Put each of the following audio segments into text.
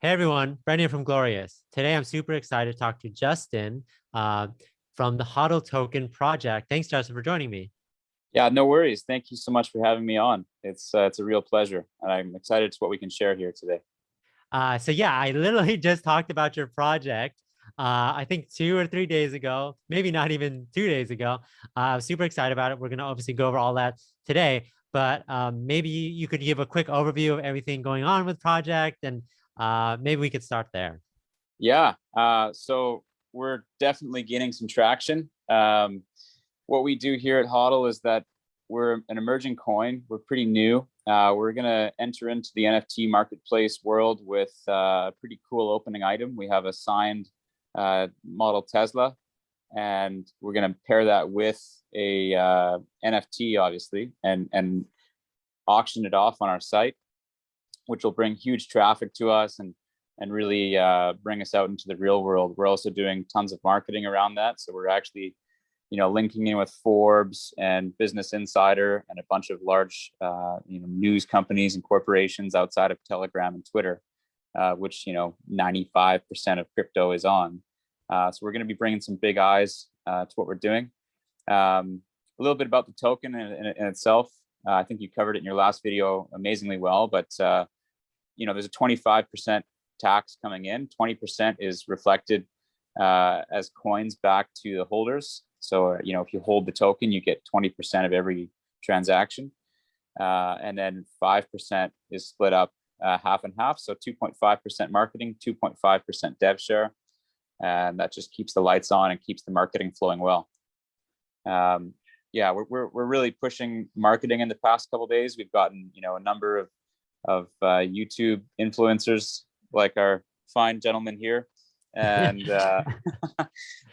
Hey everyone, Brendan from Goalorious. Today I'm super excited to talk to Justin from the HODL Token project. Thanks, Justin, for joining me. Yeah, no worries. Thank you so much for having me on. It's a real pleasure, and I'm excited to what we can share here today. So yeah, I literally just talked about your project. I think 2 or 3 days ago, maybe not even 2 days ago. I was super excited about it. We're gonna obviously go over all that today, but maybe you could give a quick overview of everything going on with project, and maybe we could start there. Yeah, so we're definitely gaining some traction. What we do here at HODL is that we're an emerging coin. We're pretty new. We're gonna enter into the NFT marketplace world with a pretty cool opening item. We have a signed model Tesla, and we're gonna pair that with a NFT, obviously, and auction it off on our site, which will bring huge traffic to us and really bring us out into the real world. We're also doing tons of marketing around that. So we're actually, linking in with Forbes and Business Insider and a bunch of large, news companies and corporations outside of Telegram and Twitter, which, 95% of crypto is on. So we're going to be bringing some big eyes to what we're doing. A little bit about the token in itself. I think you covered it in your last video amazingly well, but there's a 25% tax coming in. 20% is reflected as coins back to the holders. So, if you hold the token, you get 20% of every transaction. And then 5% is split up half and half. So 2.5% marketing, 2.5% dev share. And that just keeps the lights on and keeps the marketing flowing well. Yeah, we're really pushing marketing in the past couple of days. We've gotten, a number of YouTube influencers like our fine gentleman here, and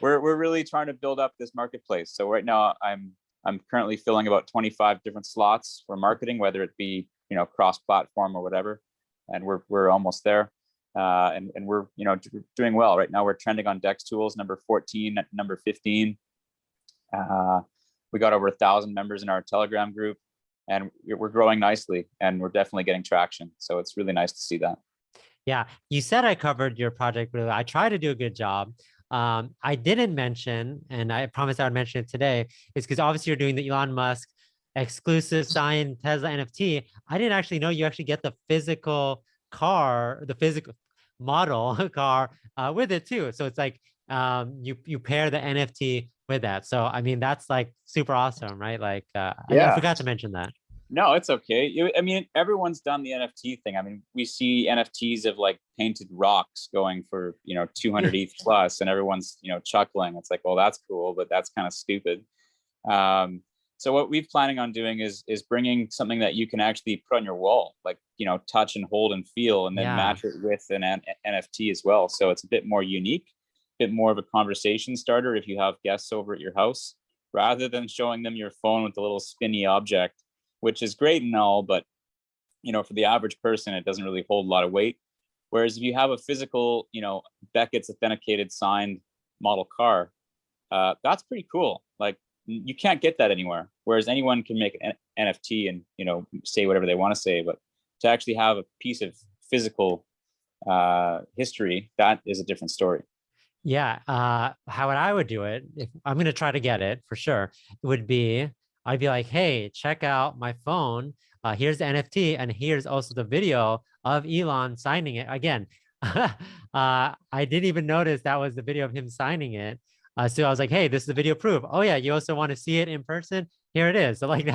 we're really trying to build up this marketplace. So right now I'm currently filling about 25 different slots for marketing, whether it be cross-platform or whatever, and we're almost there, and we're doing well right now. We're trending on Dex Tools number 14, number 15. We got over 1,000 members in our Telegram group, and we're growing nicely, and we're definitely getting traction. So it's really nice to see that. Yeah, you said I covered your project really well. I try to do a good job. I didn't mention, and I promised I would mention it today, is because obviously you're doing the Elon Musk exclusive signed Tesla NFT. I didn't actually know you actually get the physical car, the physical model car with it too. So it's like you pair the NFT with that. So I mean, that's like super awesome, right? Like I forgot to mention that. No, it's okay. I mean, everyone's done the NFT thing. I mean, we see NFTs of like painted rocks going for 200 ETH plus, and everyone's chuckling. It's like, well, that's cool, but that's kind of stupid. So what we're planning on doing is bringing something that you can actually put on your wall, like touch and hold and feel, and then match it with an NFT as well. So it's a bit more unique, a bit more of a conversation starter if you have guests over at your house, rather than showing them your phone with a little spinny object, which is great and all, but for the average person, it doesn't really hold a lot of weight. Whereas if you have a physical, Beckett's authenticated signed model car, that's pretty cool. Like you can't get that anywhere. Whereas anyone can make an NFT and say whatever they want to say, but to actually have a piece of physical history, that is a different story. Yeah, how I would do it, if I'm going to try to get it for sure, would be I'd be like, hey, check out my phone. Here's the NFT, and here's also the video of Elon signing it. Again, I didn't even notice that was the video of him signing it. So I was like, hey, this is the video proof. Oh yeah, you also want to see it in person? Here it is. So like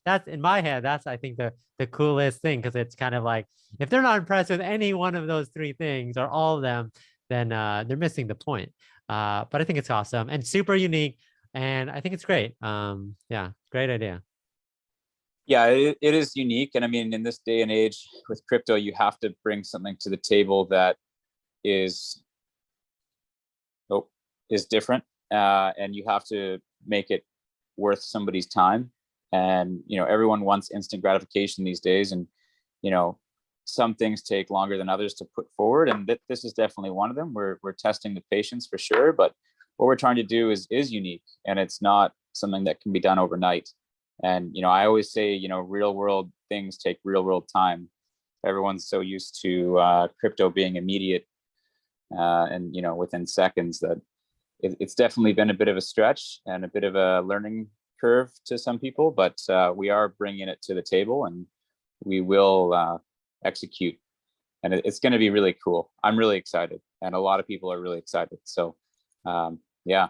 that's in my head, that's I think the coolest thing, because it's kind of like if they're not impressed with any one of those three things or all of them, then they're missing the point. But I think it's awesome and super unique. And I think it's great. Yeah, great idea. Yeah, it is unique. And I mean, in this day and age with crypto, you have to bring something to the table that is different. And you have to make it worth somebody's time. And, everyone wants instant gratification these days. And, some things take longer than others to put forward. And this is definitely one of them. We're testing the patience for sure. But what we're trying to do is unique, and it's not something that can be done overnight. And I always say real world things take real world time, everyone's so used to crypto being immediate and within seconds that it's definitely been a bit of a stretch and a bit of a learning curve to some people, but we are bringing it to the table, and we will execute, and it's going to be really cool. I'm really excited, and a lot of people are really excited. So yeah.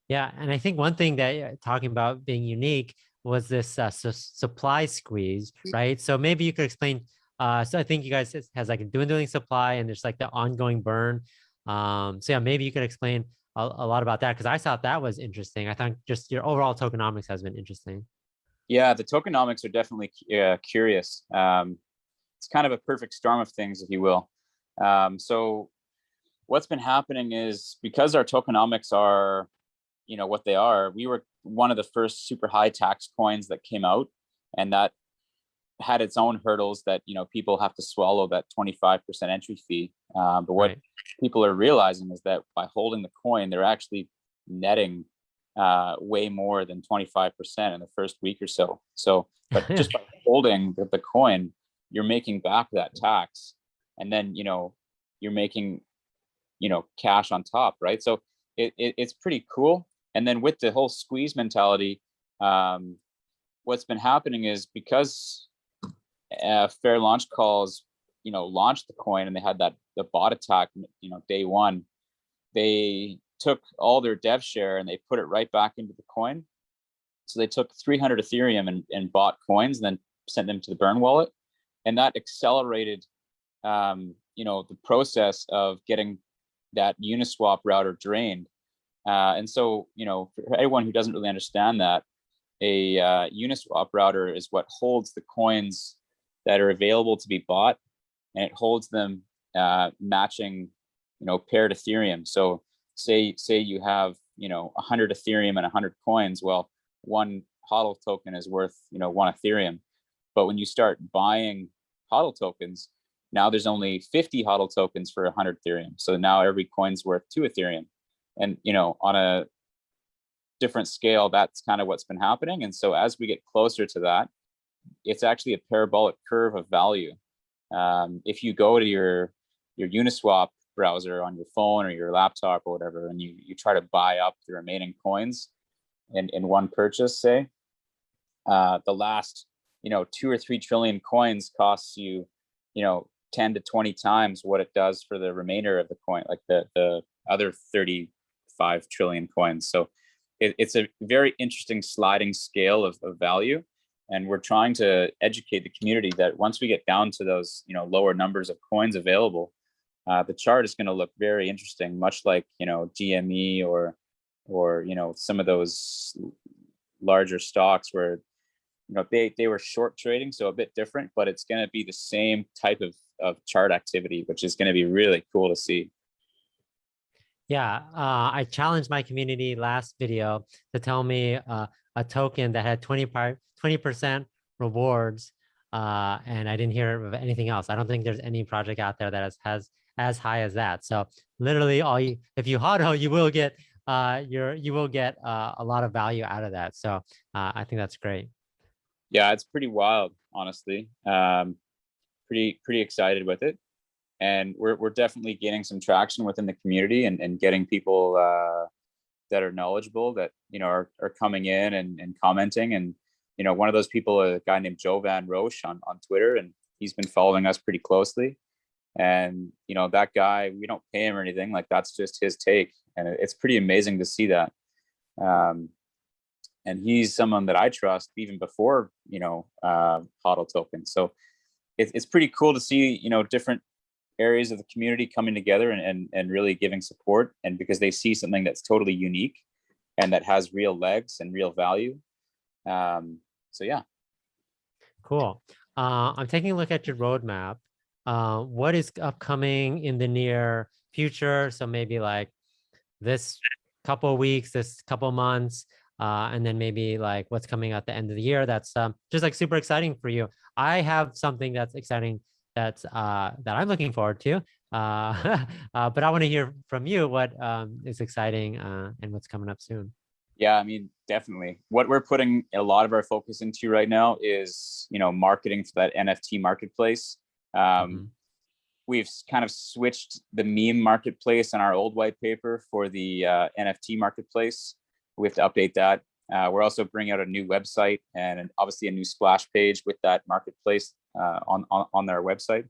Yeah, and I think one thing that talking about being unique was this supply squeeze, right? So maybe you could explain. So I think you guys has like a dwindling supply, and there's like the ongoing burn. So yeah, maybe you could explain a lot about that, because I thought that was interesting. I thought just your overall tokenomics has been interesting. Yeah, the tokenomics are definitely curious. It's kind of a perfect storm of things, if you will. So what's been happening is, because our tokenomics are what they are, we were one of the first super high tax coins that came out, and that had its own hurdles that people have to swallow that 25% entry fee. But what Right. people are realizing is that by holding the coin, they're actually netting way more than 25% in the first week or so. But just by holding the coin, you're making back that tax, and then you're making cash on top, right? So it's pretty cool. And then with the whole squeeze mentality, what's been happening is, because Fair Launch Calls launched the coin, and they had the bot attack day one, they took all their dev share and they put it right back into the coin. So they took 300 Ethereum and bought coins, and then sent them to the Burn wallet, and that accelerated the process of getting that Uniswap router drained. And so for anyone who doesn't really understand that, a Uniswap router is what holds the coins that are available to be bought, and it holds them matching paired Ethereum. So say you have 100 Ethereum and 100 coins. Well, one HODL token is worth 1 Ethereum, but when you start buying HODL tokens, now there's only 50 HODL tokens for 100 Ethereum. So now every coin's worth 2 Ethereum, and on a different scale, that's kind of what's been happening. And so as we get closer to that, it's actually a parabolic curve of value. If you go to your Uniswap browser on your phone or your laptop or whatever, and you try to buy up the remaining coins in one purchase, say, the last 2 or 3 trillion coins costs you 10 to 20 times what it does for the remainder of the coin, like the other 35 trillion coins. So it's a very interesting sliding scale of value. And we're trying to educate the community that once we get down to those lower numbers of coins available, the chart is going to look very interesting, much like GME or some of those larger stocks where they were short trading, so a bit different, but it's going to be the same type of chart activity, which is going to be really cool to see. Yeah, I challenged my community last video to tell me a token that had 20% rewards, and I didn't hear of anything else. I don't think there's any project out there that has as high as that. So literally, if you HODL, you will get a lot of value out of that. So I think that's great. Yeah, it's pretty wild, honestly. Pretty excited with it. And we're definitely gaining some traction within the community and getting people that are knowledgeable, that are coming in and commenting. And one of those people, a guy named Jovan Roche on Twitter, and he's been following us pretty closely. And that guy, we don't pay him or anything, like that's just his take, and it's pretty amazing to see that. And he's someone that I trust even before HODL token. So it's pretty cool to see different areas of the community coming together and really giving support, and because they see something that's totally unique and that has real legs and real value. So yeah. Cool. I'm taking a look at your roadmap. What is upcoming in the near future? So maybe like this couple of weeks, this couple of months, and then maybe like what's coming at the end of the year. That's just like super exciting for you. I have something that's exciting that I'm looking forward to. But I want to hear from you what is exciting and what's coming up soon. Yeah, I mean, definitely. What we're putting a lot of our focus into right now is, marketing for that NFT marketplace. We've kind of switched the meme marketplace on our old white paper for the NFT marketplace. We have to update that. We're also bringing out a new website and obviously a new splash page with that marketplace on their website.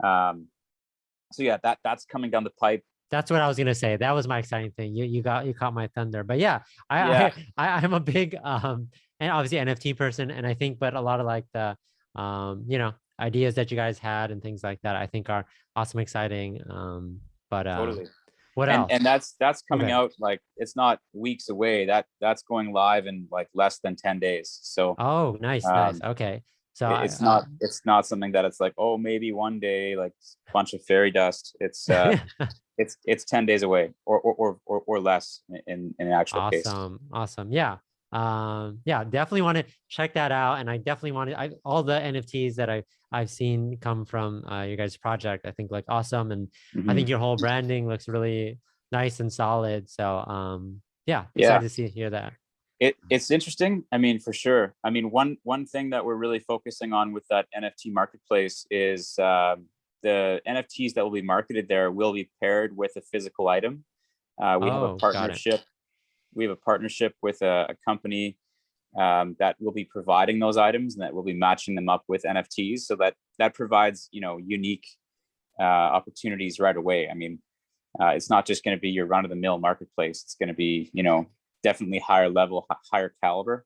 So yeah, that's coming down the pipe. That's what I was gonna say. That was my exciting thing. You caught my thunder. But yeah, I'm a big and obviously NFT person, and I think, but a lot of like the you know, ideas that you guys had and things like that, I think are awesome, exciting. But Totally. what else? And that's coming out, like, it's not weeks away. That's going live in like less than 10 days. So oh, nice. Okay. So it's not something that it's like, oh, maybe one day, like a bunch of fairy dust. It's it's 10 days away or less in an actual case. Awesome. Yeah. Yeah, definitely want to check that out. And I definitely want to, all the NFTs that I've seen come from your guys' project, I think like awesome. And I think your whole branding looks really nice and solid. So yeah, excited to hear that. It's interesting. I mean, for sure. I mean, one thing that we're really focusing on with that NFT marketplace is the NFTs that will be marketed there will be paired with a physical item. We have a partnership. We have a partnership with a company that will be providing those items and that will be matching them up with NFTs. So that provides, you know, unique opportunities right away. I mean, it's not just going to be your run-of-the-mill marketplace. It's going to be, you know, definitely higher level, higher caliber.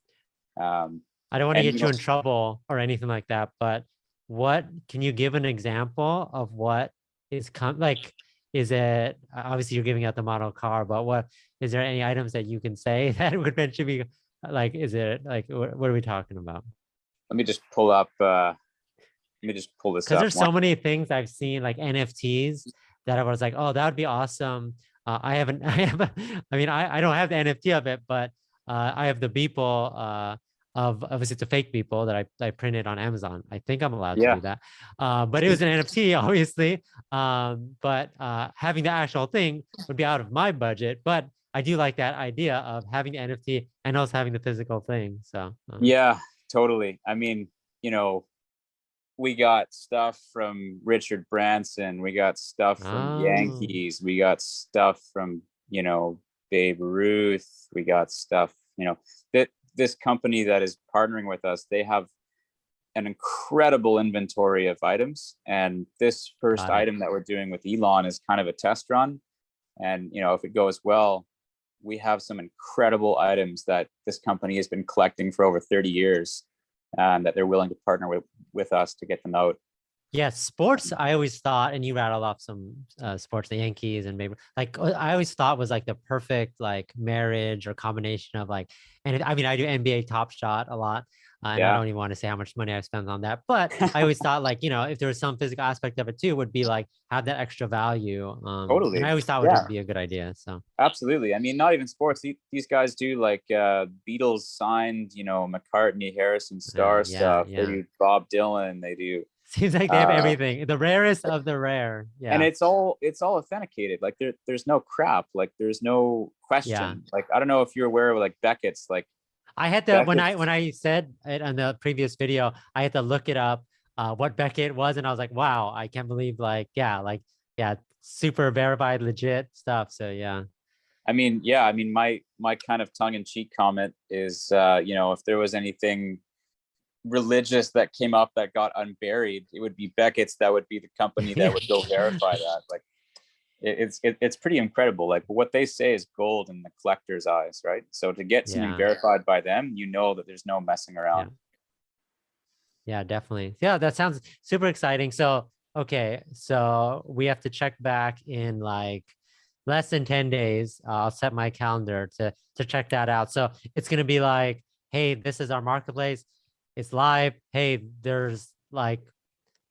I don't want to get you in trouble or anything like that, but what can you give an example of what is like? Is it, obviously you're giving out the model car, but what is there any items that you can say that would eventually be like, is it like, what are we talking about? Let me just pull up. Let me just pull this up. Because there's so many things I've seen, like NFTs, that I was like, oh, that would be awesome. I mean, I don't have the NFT of it, but I have the Beeple of obviously it's a fake Beeple that I printed on Amazon. I think I'm allowed to do that. But it was an NFT, obviously. But having the actual thing would be out of my budget. But I do like that idea of having the NFT and also having the physical thing. So yeah, totally. I mean, you know, we got stuff from Richard Branson. We got stuff from Yankees. We got stuff from, you know, Babe Ruth. We got stuff, you know, that this company that is partnering with us, they have an incredible inventory of items. And this first item that we're doing with Elon is kind of a test run. And, you know, if it goes well, we have some incredible items that this company has been collecting for over 30 years. That they're willing to partner with us to get them out. Yeah, sports, I always thought, and you rattle off some sports, the Yankees and maybe like I always thought was like the perfect like marriage or combination of like, and I mean, I do NBA Top Shot a lot. And I don't even want to say how much money I've spent on that, but I always thought like, you know, if there was some physical aspect of it too, would be like have that extra value. Totally. And I always thought would be a good idea. So absolutely. I mean, not even sports. These guys do like Beatles signed, you know, McCartney, Harrison, Starr stuff. They do Bob Dylan. They do. Seems like they have everything, the rarest of the rare. Yeah. And it's all authenticated. Like there's no crap. Like there's no question. Yeah. Like I don't know if you're aware of like Beckett's. Like I had to when I said it on the previous video, I had to look it up what Beckett was, and I was like, wow, I can't believe like super verified, legit stuff. So yeah. I mean, my kind of tongue-in-cheek comment is, you know, if there was anything religious that came up that got unburied, it would be Beckett's. That would be the company that would go verify that. Like, it's pretty incredible. Like what they say is gold in the collector's eyes, right? So to get something verified by them, you know that there's no messing around. Yeah, definitely. Yeah, that sounds super exciting. So okay, so we have to check back in like less than 10 days. I'll set my calendar to check that out. So it's gonna be like, hey, this is our marketplace. It's live. Hey, there's like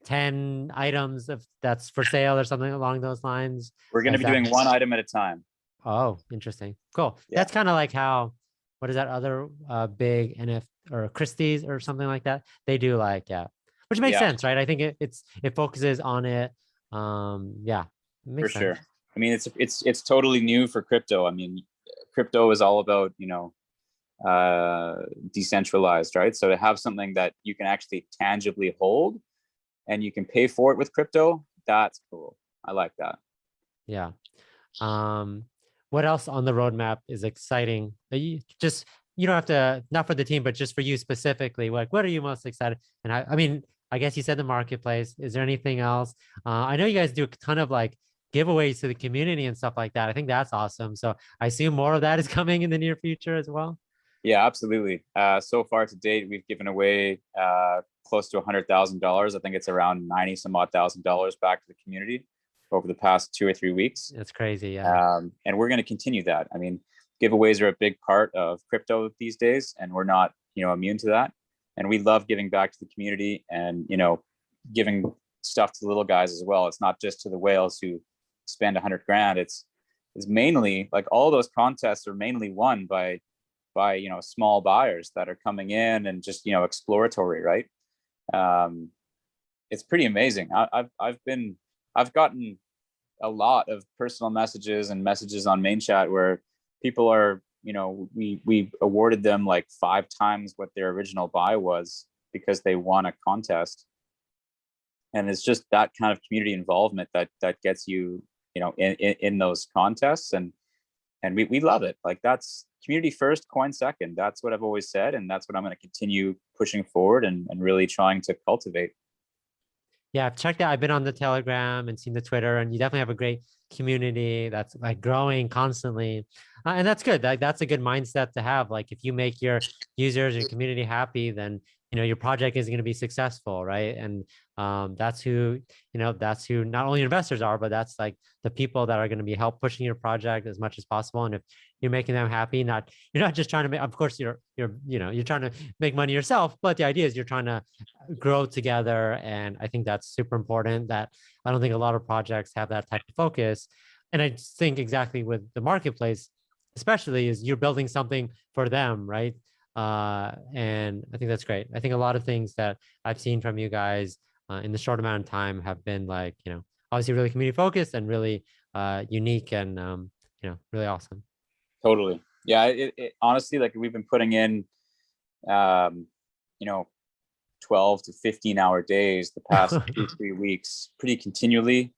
10 items that's for sale or something along those lines. We're going to be doing one item at a time. Oh, interesting. Cool. Yeah. That's kind of like how, what is that other big NFT or Christie's or something like that? They do like, which makes sense, right? I think it focuses on it. Makes for sure. I mean, it's totally new for crypto. I mean, crypto is all about, you know, decentralized, right? So to have something that you can actually tangibly hold and you can pay for it with crypto, that's cool. I like that. Yeah. What else on the roadmap is exciting? You don't have to, not for the team, but just for you specifically, like what are you most excited? And I mean, I guess you said the marketplace. Is there anything else? I know you guys do a ton of like giveaways to the community and stuff like that. I think that's awesome. So I assume more of that is coming in the near future as well. Yeah, absolutely. So far to date, we've given away close to $100,000. I think it's around 90 some odd $1,000 back to the community over the past 2 or 3 weeks. That's crazy. Yeah. And we're going to continue that. I mean, giveaways are a big part of crypto these days, and we're not, immune to that. And we love giving back to the community and, giving stuff to the little guys as well. It's not just to the whales who spend 100 grand. It's mainly like all those contests are mainly won by small buyers that are coming in and just exploratory, right? It's pretty amazing. I've gotten a lot of personal messages and messages on main chat where people are, we awarded them like 5 times what their original buy was because they won a contest. And it's just that kind of community involvement that gets you, in those contests. And we love it. Like, that's community first, coin second. That's what I've always said. And that's what I'm going to continue pushing forward and really trying to cultivate. Yeah, I've checked out. I've been on the Telegram and seen the Twitter, and you definitely have a great community that's like growing constantly, and that's good. That's a good mindset to have. Like, if you make your users and community happy, then your project is going to be successful, right? And that's who not only investors are, but that's like the people that are going to be help pushing your project as much as possible. And if you're making them happy, you're not just trying to make. Of course, you're trying to make money yourself, but the idea is you're trying to grow together. And I think that's super important. That I don't think a lot of projects have that type of focus. And I think exactly with the marketplace, especially, is you're building something for them, right? And I think that's great. I think a lot of things that I've seen from you guys in the short amount of time have been like, obviously really community focused and really unique and, really awesome. Totally. Yeah. It honestly, like, we've been putting in, 12 to 15-hour days the past 2-3 weeks pretty continually.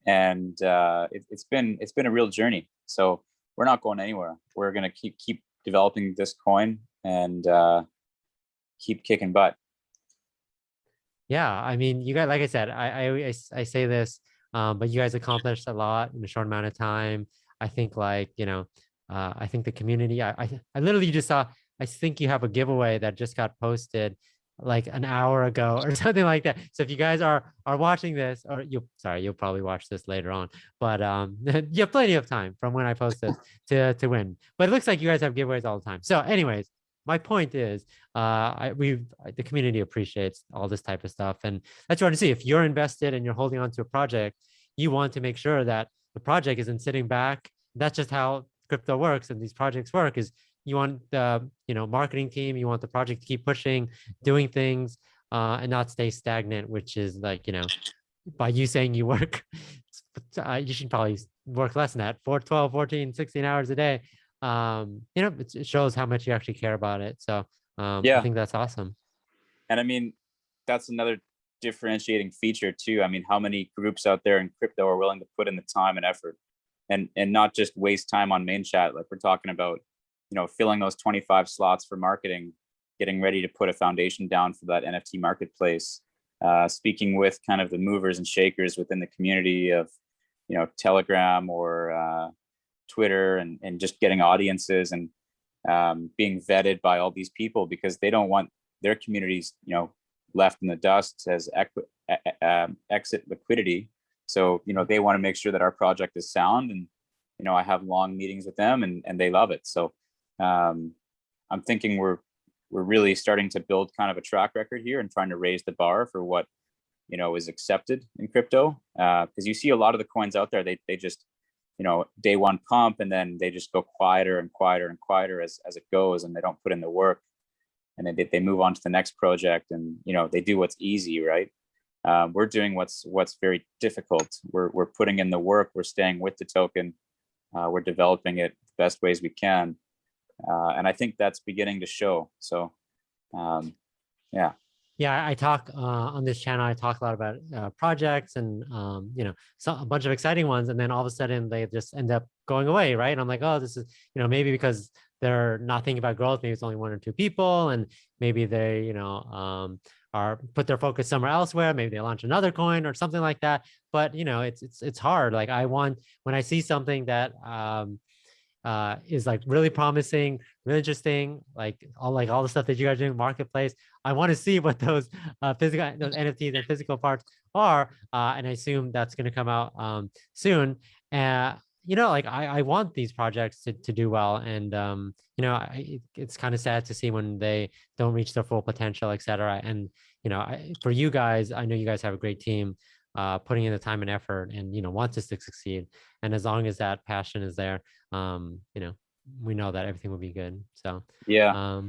And it's been a real journey. So we're not going anywhere. We're going to keep developing this coin and keep kicking butt. Yeah, I mean, you guys, like I said, I say this, but you guys accomplished a lot in a short amount of time. I think, like, I think the community. I literally just saw. I think you have a giveaway that just got posted like an hour ago or something like that. So if you guys are watching this, or you'll probably watch this later on, but you have plenty of time from when I post this to win. But it looks like you guys have giveaways all the time. So anyways, my point is, the community appreciates all this type of stuff, and that's what I want to see. If you're invested and you're holding on to a project, you want to make sure that the project isn't sitting back. That's just how crypto works, and these projects work. Is you want the marketing team, you want the project to keep pushing, doing things, and not stay stagnant. Which is like, by you saying you work, you should probably work less than that, 12, 14, 16 hours a day. It shows how much you actually care about it. So Yeah. I think that's awesome. And I mean, that's another differentiating feature too. I mean, how many groups out there in crypto are willing to put in the time and effort and not just waste time on main chat? Like, we're talking about, filling those 25 slots for marketing, getting ready to put a foundation down for that NFT marketplace, speaking with kind of the movers and shakers within the community of, Telegram or Twitter, and just getting audiences and being vetted by all these people, because they don't want their communities, left in the dust as exit liquidity. So, they want to make sure that our project is sound, and, I have long meetings with them, and they love it. So I'm thinking we're really starting to build kind of a track record here and trying to raise the bar for what, is accepted in crypto. Because you see a lot of the coins out there, they just, day one pump, and then they just go quieter and quieter and quieter as it goes, and they don't put in the work, and then they move on to the next project, and they do what's easy, right? We're doing what's very difficult. We're putting in the work. We're staying with the token. We're developing it the best ways we can, and I think that's beginning to show. So, yeah. Yeah, I talk on this channel. I talk a lot about projects and a bunch of exciting ones, and then all of a sudden they just end up going away, right? And I'm like, oh, this is maybe because they're not thinking about growth. Maybe it's only 1 or 2 people, and maybe they are put their focus somewhere elsewhere. Maybe they launch another coin or something like that. But it's hard. Like I want when I see something that is like really promising, really interesting, like all the stuff that you guys are doing marketplace. I want to see what those those NFTs and physical parts are, and I assume that's going to come out soon. Like I want these projects to do well, and it's kind of sad to see when they don't reach their full potential, etc. And for you guys, I know you guys have a great team putting in the time and effort, and want this to succeed. And as long as that passion is there, we know that everything will be good. So Yeah,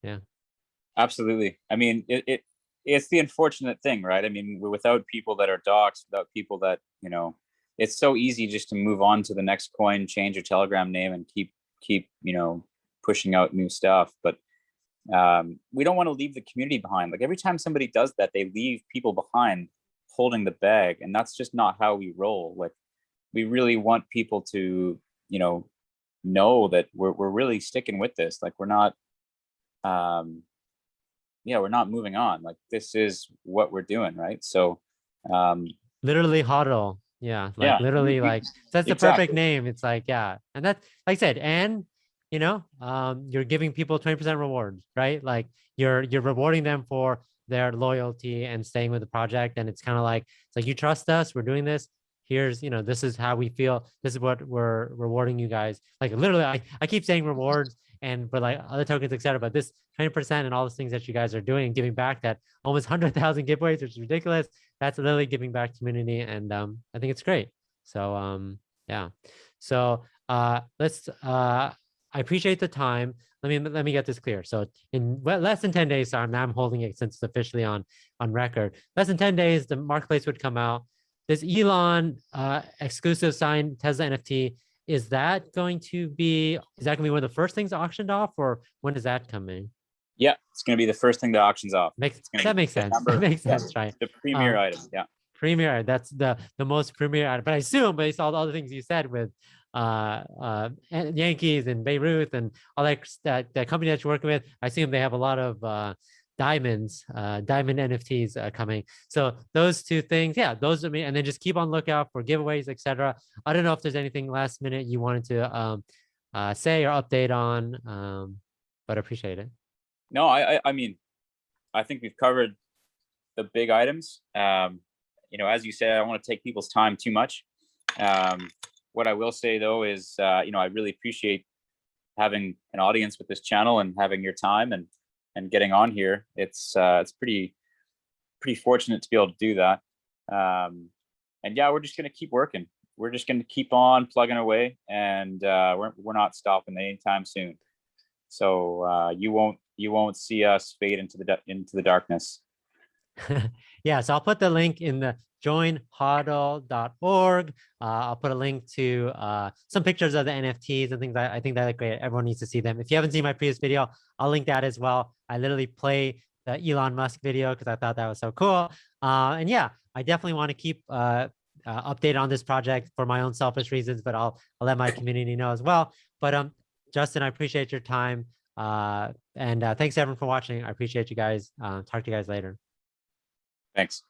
yeah, absolutely. I mean, it's the unfortunate thing, right? I mean, without people that are docs, without people that it's so easy just to move on to the next coin, change your Telegram name, and keep pushing out new stuff. But we don't want to leave the community behind. Like every time somebody does that, they leave people behind holding the bag, and that's just not how we roll. Like we really want people to know that we're really sticking with this. Like we're not we're not moving on. Like this is what we're doing, right? So literally HODL. Yeah, like literally, like that's the exactly. perfect name. It's like, yeah, and that's like I said, and you're giving people 20% rewards, right? Like you're rewarding them for their loyalty and staying with the project. And it's kind of like, it's like, you trust us, we're doing this. Here's, this is how we feel. This is what we're rewarding you guys. Like literally, I keep saying rewards but like other tokens, etc. But this 20% and all those things that you guys are doing and giving back, that almost 100,000 giveaways, which is ridiculous. That's literally giving back to community. And I think it's great. So yeah. So let's I appreciate the time. Let me get this clear. So in less than 10 days, sorry, now I'm holding it since it's officially on record. Less than 10 days, the marketplace would come out. This Elon exclusive signed Tesla NFT, is that going to be one of the first things auctioned off, or when is that coming? Yeah, it's going to be the first thing that auctions off. That makes sense. That makes sense, right? The premier item, yeah. Premier, that's the most premier item. But I assume, based on all the things you said with Yankees and Beirut and all that company that you're working with, I assume they have a lot of diamond NFTs coming. So those two things, yeah, those are me. And then just keep on lookout for giveaways, etc. I don't know if there's anything last minute you wanted to say or update on, but I appreciate it. No, I mean, I think we've covered the big items. As you said, I don't want to take people's time too much. What I will say though is, I really appreciate having an audience with this channel and having your time and getting on here. It's pretty fortunate to be able to do that. And yeah, we're just going to keep working. We're just going to keep on plugging away, and we're not stopping anytime soon. So you won't see us fade into the darkness. Yeah, so I'll put the link in the joinhodl.org. I'll put a link to some pictures of the NFTs and things. I think that are great. Everyone needs to see them. If you haven't seen my previous video, I'll link that as well. I literally play the Elon Musk video because I thought that was so cool. And yeah, I definitely want to keep updated on this project for my own selfish reasons, but I'll let my community know as well. But Justin, I appreciate your time. And thanks everyone for watching. I appreciate you guys. Talk to you guys later. Thanks.